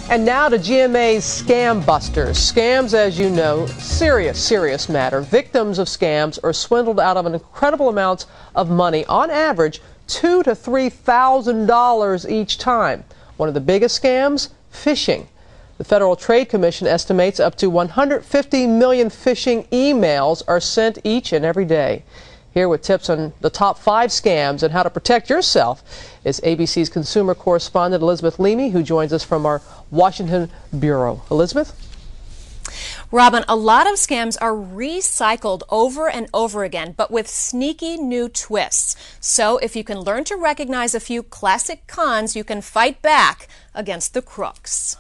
And now to GMA's Scam Busters. Scams, as you know, serious matter. Victims of scams are swindled out of an incredible amounts of money, on average $2,000 to $3,000 each time. One of the biggest scams, phishing. The Federal Trade Commission estimates up to 150 million phishing emails are sent each and every day. Here with tips on the top 5 scams and how to protect yourself is ABC's consumer correspondent Elizabeth Leamy, who joins us from our Washington bureau. Elizabeth? Robin, a lot of scams are recycled over and over again, but with sneaky new twists. So if you can learn to recognize a few classic cons, you can fight back against the crooks.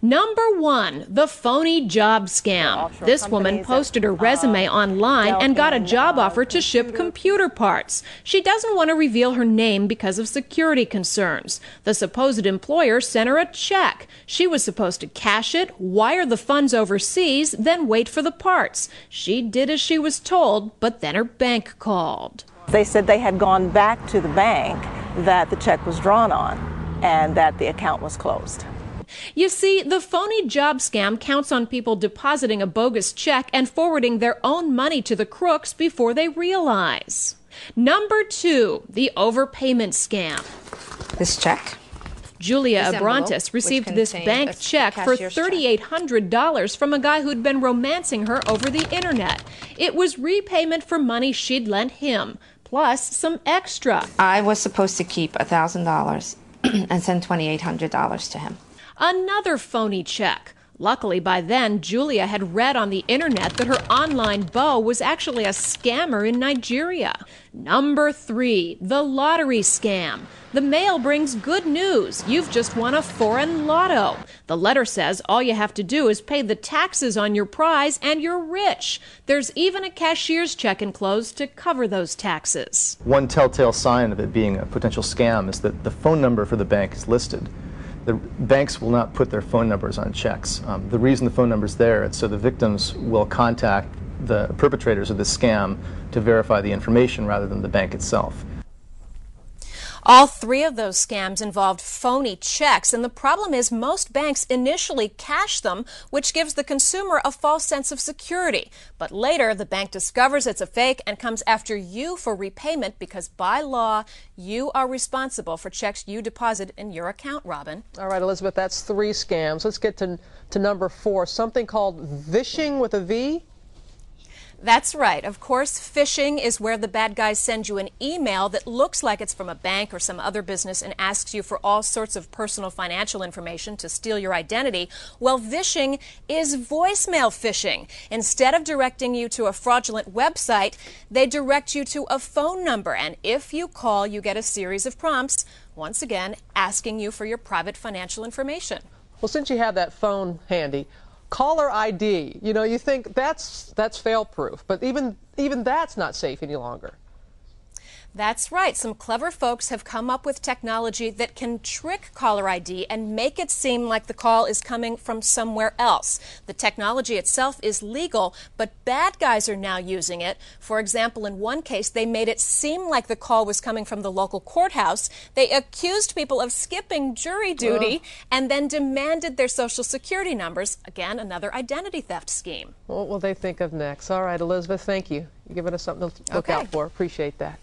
Number 1, the phony job scam. This woman posted her resume online and got a job offer to ship computer parts. She doesn't want to reveal her name because of security concerns. The supposed employer sent her a check. She was supposed to cash it, wire the funds overseas, then wait for the parts. She did as she was told, but then her bank called. They said they had gone back to the bank that the check was drawn on and that the account was closed. You see, the phony job scam counts on people depositing a bogus check and forwarding their own money to the crooks before they realize. Number 2, the overpayment scam. This check. Julia Abrantes received this bank check for $3,800 from a guy who'd been romancing her over the internet. It was repayment for money she'd lent him, plus some extra. I was supposed to keep $1,000 and send $2,800 to him. Another phony check. Luckily, by then, Julia had read on the internet that her online beau was actually a scammer in Nigeria. Number 3, the lottery scam. The mail brings good news. You've just won a foreign lotto. The letter says all you have to do is pay the taxes on your prize and you're rich. There's even a cashier's check enclosed to cover those taxes. One telltale sign of it being a potential scam is that the phone number for the bank is listed. The banks will not put their phone numbers on checks. The reason the phone number is there is so the victims will contact the perpetrators of the scam to verify the information rather than the bank itself. All 3 of those scams involved phony checks, and the problem is most banks initially cash them, which gives the consumer a false sense of security. But later, the bank discovers it's a fake and comes after you for repayment because by law, you are responsible for checks you deposit in your account, Robin. All right, Elizabeth, that's 3 scams. Let's get to number 4, something called vishing with a V. That's right. Of course, phishing is where the bad guys send you an email that looks like it's from a bank or some other business and asks you for all sorts of personal financial information to steal your identity. Well, vishing is voicemail phishing. Instead of directing you to a fraudulent website, they direct you to a phone number. And if you call, you get a series of prompts, once again, asking you for your private financial information. Well, since you have that phone handy, caller ID, you think that's fail-proof, but even that's not safe any longer. That's right. Some clever folks have come up with technology that can trick caller ID and make it seem like the call is coming from somewhere else. The technology itself is legal, but bad guys are now using it. For example, in one case, they made it seem like the call was coming from the local courthouse. They accused people of skipping jury duty and then demanded their social security numbers. Again, another identity theft scheme. What will they think of next? All right, Elizabeth, thank you. You're giving us something to look out for. Appreciate that.